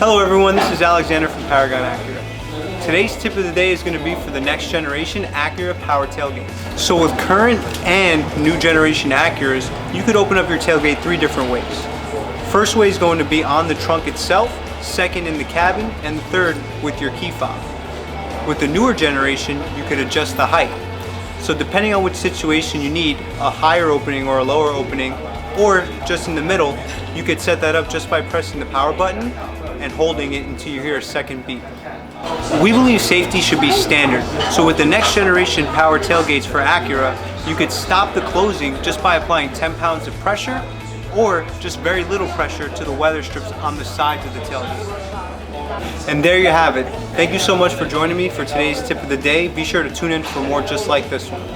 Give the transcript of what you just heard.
Hello everyone, this is Alexander from Paragon Acura. Today's tip of the day is going to be for the next generation Acura Powered Tailgate. So with current and new generation Acuras, you could open up your tailgate three different ways. First way is going to be on the trunk itself, second in the cabin, and the third with your key fob. With the newer generation, you could adjust the height. So depending on which situation you need, a higher opening or a lower opening, or just in the middle, you could set that up just by pressing the power button and holding it until you hear a second beep. We believe safety should be standard, so with the next generation power tailgates for Acura, you could stop the closing just by applying 10 pounds of pressure or just very little pressure to the weather strips on the sides of the tailgate. And there you have it. Thank you so much for joining me for today's tip of the day. Be sure to tune in for more just like this one.